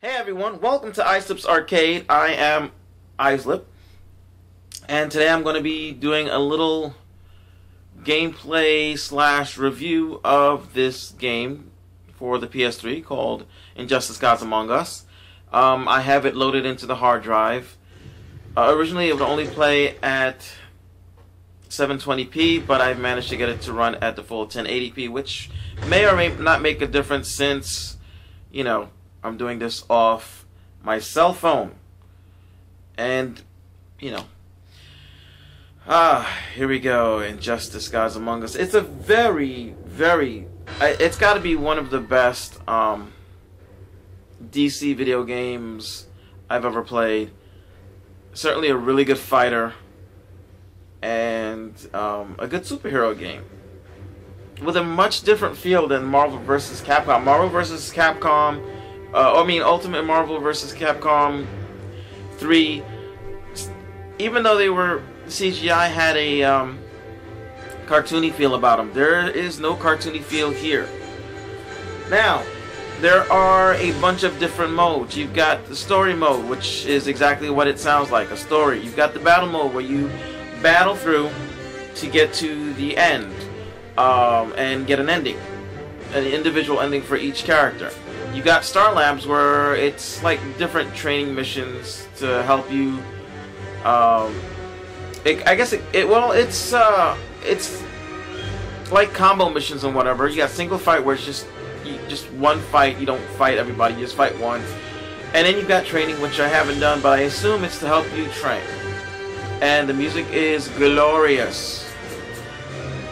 Hey everyone, welcome to Islip's Arcade. I am Islip, and today I'm going to be doing a little gameplay slash review of this game for the PS3 called Injustice: Gods Among Us. I have it loaded into the hard drive. Originally it would only play at 720p, but I've managed to get it to run at the full 1080p, which may or may not make a difference since, you know, I'm doing this off my cell phone. And, you know, here we go. Injustice: Gods Among Us. It's a very, it's got to be one of the best DC video games I've ever played. Certainly a really good fighter, and a good superhero game with a much different feel than Marvel vs. Capcom. Marvel vs. Capcom, Ultimate Marvel vs. Capcom 3, even though they were CGI, had a cartoony feel about them. There is no cartoony feel here. Now, there are a bunch of different modes. You've got the story mode, which is exactly what it sounds like, a story. You've got the battle mode, where you battle through to get to the end and get an ending, an individual ending for each character. You got Star Labs, where it's like different training missions to help you. It's like combo missions and whatever. You got single fight, where it's just one fight. You don't fight everybody, you just fight one. And then you've got training, which I haven't done, but I assume it's to help you train. And the music is glorious.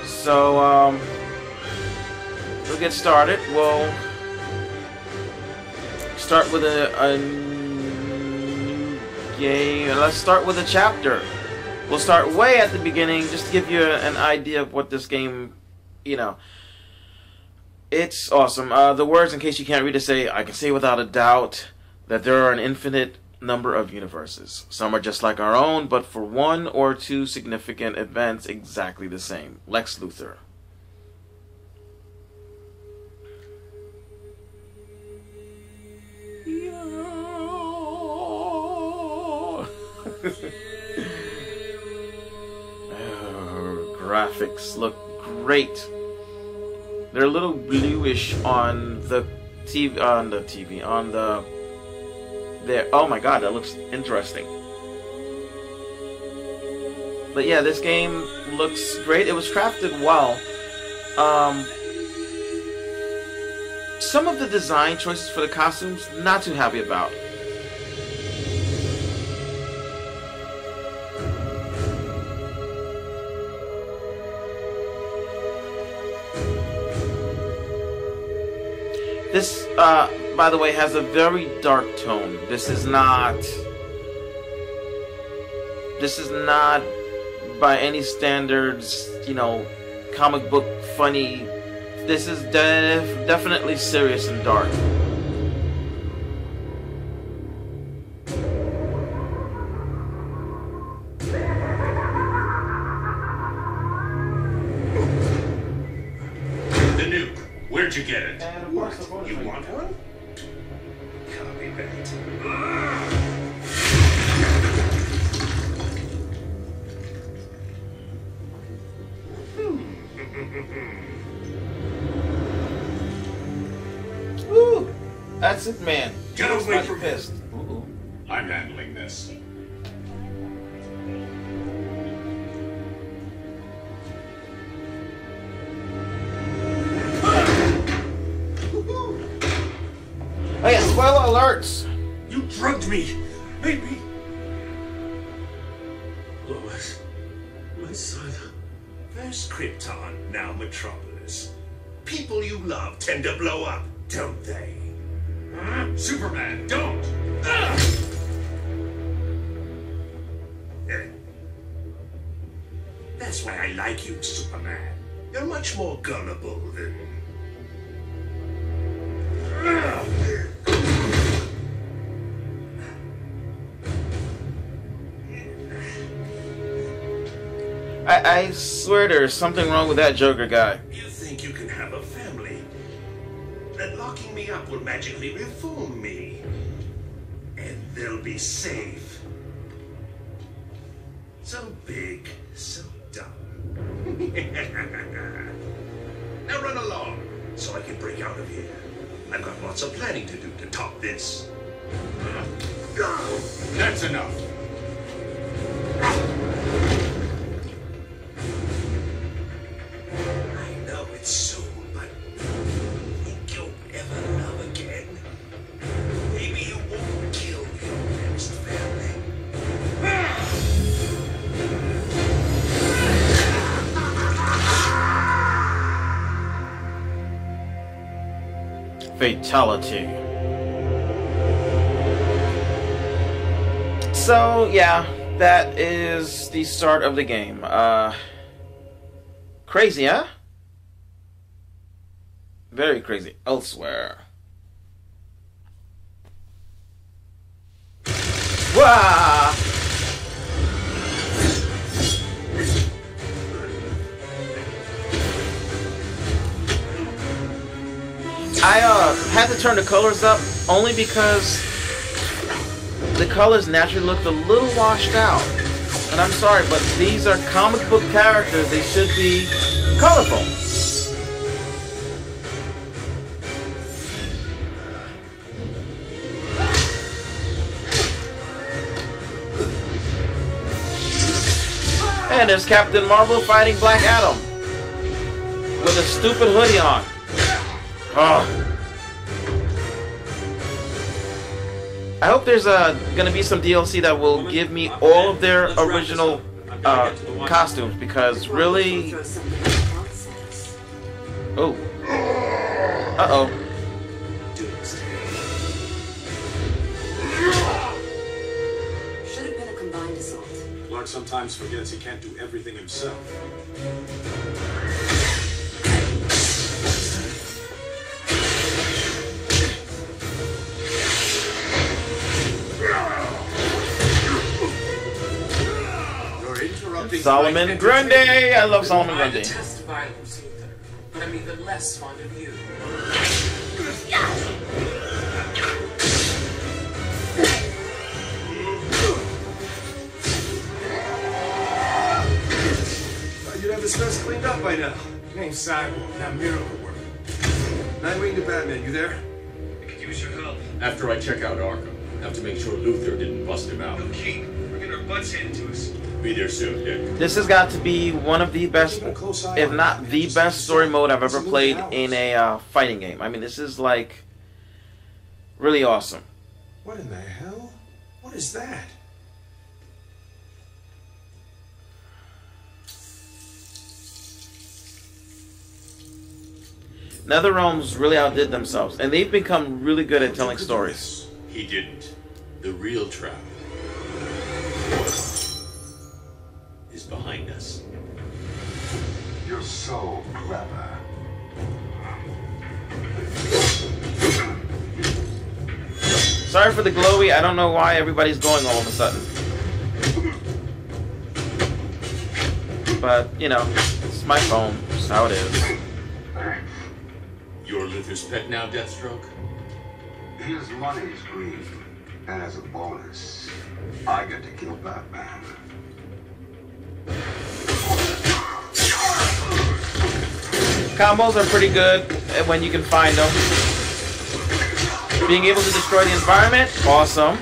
So we'll get started. We'll start with a new game. Let's start with a chapter. We'll start way at the beginning, just to give you an idea of what this game, you know. It's awesome. The words, in case you can't read it, say, "I can say without a doubt that there are an infinite number of universes. Some are just like our own, but for one or two significant events exactly the same." Lex Luthor. Graphics look great. They're a little bluish on the TV. There. Oh my god, that looks interesting. But yeah, this game looks great. It was crafted well. Some of the design choices for the costumes, not too happy about. This, by the way, has a very dark tone. This is not by any standards, you know, comic book funny. This is definitely serious and dark. The nuke. Where'd you get it? What? You want one? Copy that. Woo! That's it, man. Get away from pissed. I'm handling this. Oh yeah, spoiler alerts! You drugged me! Made me... Lois, my son. First Krypton, now Metropolis. People you love tend to blow up, don't they? Huh? Superman, don't! That's why I like you, Superman. You're much more gullible than... I swear there's something wrong with that Joker guy. You think you can have a family? That locking me up will magically reform me. they'll be safe. So big, so dumb. Now run along, so I can break out of here. I've got lots of planning to do to top this. That's enough. I know it's soon, but think you'll ever love again? Maybe you won't kill your next family. Fatality. So, yeah, that is the start of the game. Crazy, huh? Very crazy. Elsewhere. Wah! I had to turn the colors up only because the colors naturally looked a little washed out. And I'm sorry, but these are comic book characters. They should be colorful. And there's Captain Marvel fighting Black Adam with a stupid hoodie on. Oh. I hope there's gonna be some DLC that will give me all of their original costumes, because really... Oh. Uh-oh. Should have been a combined assault. Clark sometimes forgets he can't do everything himself. Solomon Grundy! I love Solomon I Grundy. detest violence, Luther, but I'm even less fond of you. Thought you'd have this mess cleaned up by now. Name's Cyborg, not Miracle Worker. Nightwing to Batman, you there? I could use your help. After I check out Arkham, have to make sure Luther didn't bust him out. No key. We're getting our butts handed to us. Be there soon, Dick. This has got to be one of the best, if not the best story mode I've ever played in a fighting game. I mean, this is like really awesome. What in the hell? What is that? NetherRealms really outdid themselves, and they've become really good at telling stories. He didn't. The real trap is behind us. You're so clever. Sorry for the glowy, I don't know why everybody's going all of a sudden. But, you know, it's my phone, it's how it is. You're Luther's pet now, Deathstroke? His money's green, and as a bonus, I get to kill Batman. Combos are pretty good when you can find them. Being able to destroy the environment, awesome.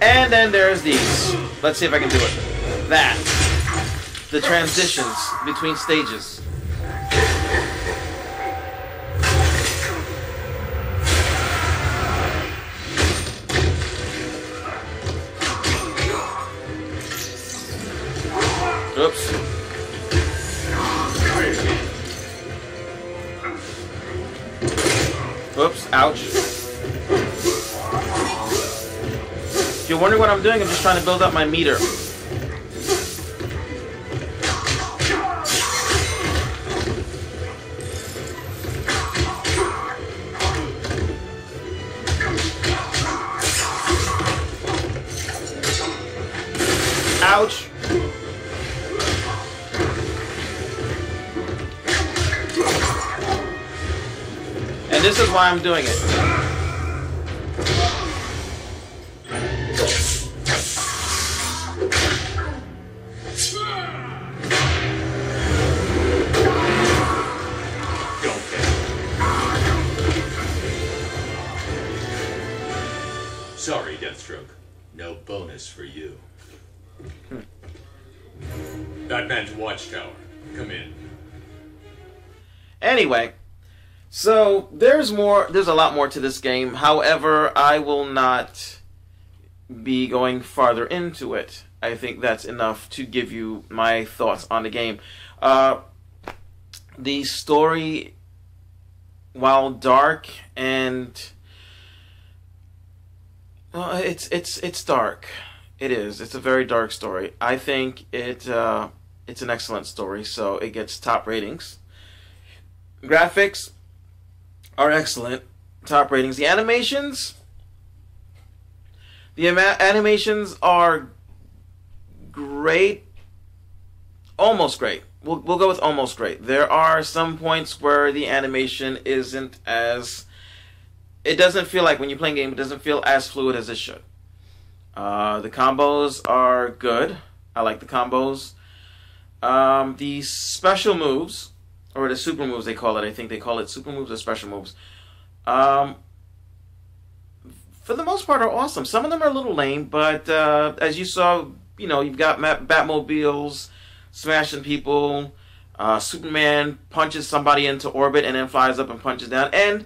And then there's these. Let's see if I can do it. That. The transitions between stages. Oops. Oops, ouch. If you're wondering what I'm doing, I'm just trying to build up my meter. Ouch. And this is why I'm doing it. Sorry, Deathstroke. No bonus for you. Batman's Watchtower. Come in. Anyway, so there's a lot more to this game. However, I will not be going farther into it. I think that's enough to give you my thoughts on the game. The story, while dark and it's dark. It is. It's a very dark story. I think it's an excellent story, so it gets top ratings. Graphics are excellent. Top ratings. The animations are great. Almost great. We'll go with almost great. There are some points where the animation isn't as... It doesn't feel like, when you're playing a game, it doesn't feel as fluid as it should. The combos are good. I like the combos. The special moves, or the super moves they call it. I think they call it super moves or special moves. For the most part are awesome. Some of them are a little lame, but as you saw, you've got Batmobiles smashing people. Superman punches somebody into orbit and then flies up and punches down. And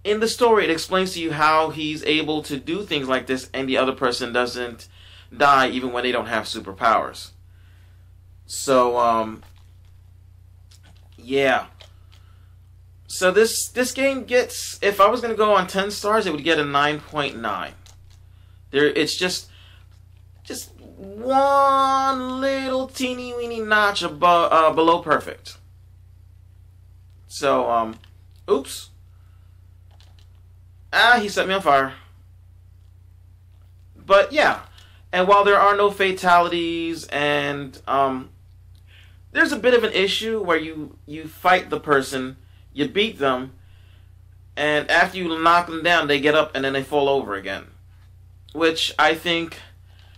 in the story, it explains to you how he's able to do things like this and the other person doesn't die even when they don't have superpowers. So, yeah. So this game gets, if I was going to go on 10 stars, it would get a 9.9. It's just one little teeny weeny notch above, below perfect. So, oops. He set me on fire. But yeah, and while there are no fatalities, and there's a bit of an issue where you fight the person, you beat them, and after you knock them down, they get up and then they fall over again, which I think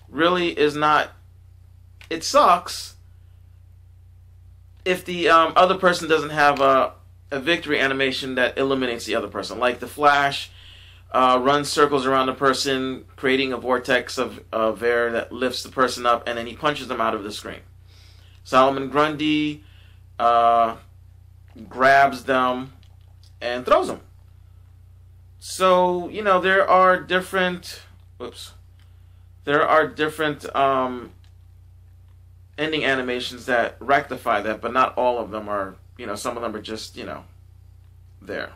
really is not. It sucks if the other person doesn't have a victory animation that eliminates the other person, like the Flash. Runs circles around the person, creating a vortex of air that lifts the person up, and then he punches them out of the screen. Solomon Grundy grabs them and throws them. So, there are different... Oops. There are different ending animations that rectify that, but not all of them are... some of them are just, there.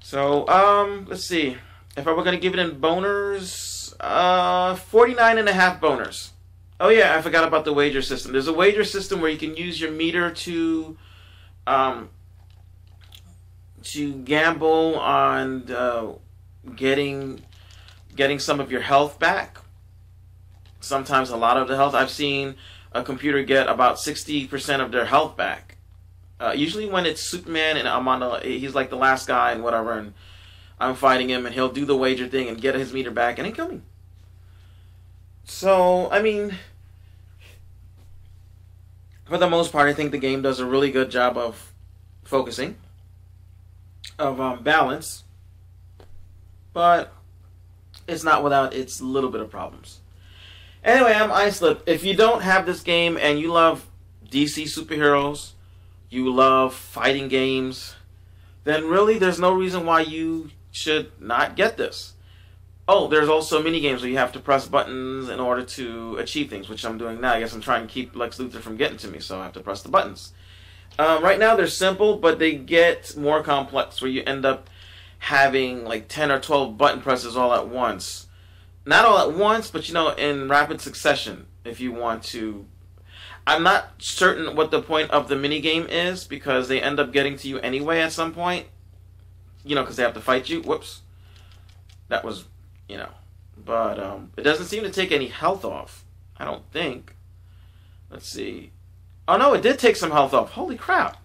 So, let's see. If I were going to give it in boners, 49.5 boners. Oh yeah, I forgot about the wager system. There's a wager system where you can use your meter to gamble on getting some of your health back. Sometimes a lot of the health. I've seen a computer get about 60% of their health back. Usually when it's Superman and he's like the last guy and whatever, and I'm fighting him, and he'll do the wager thing and get his meter back and then kill me. So, I mean, for the most part, I think the game does a really good job of focusing, of balance, but it's not without its little bit of problems. Anyway, I'm Islip. If you don't have this game and you love DC superheroes, you love fighting games, then really there's no reason why you should not get this. Oh, there's also mini games where you have to press buttons in order to achieve things, which I'm doing now. I guess I'm trying to keep Lex Luthor from getting to me, so I have to press the buttons. Right now they're simple, but they get more complex, where you end up having like 10 or 12 button presses all at once. Not all at once, but in rapid succession, if you want to. I'm not certain what the point of the minigame is, because they end up getting to you anyway at some point. Because they have to fight you. Whoops. That was, But it doesn't seem to take any health off. I don't think. Let's see. Oh no, it did take some health off. Holy crap.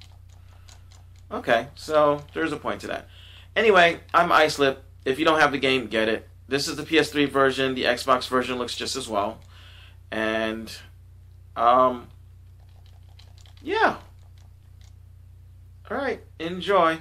Okay, so there's a point to that. Anyway, I'm Islip. If you don't have the game, get it. This is the PS3 version. The Xbox version looks just as well. And, yeah. Alright, enjoy.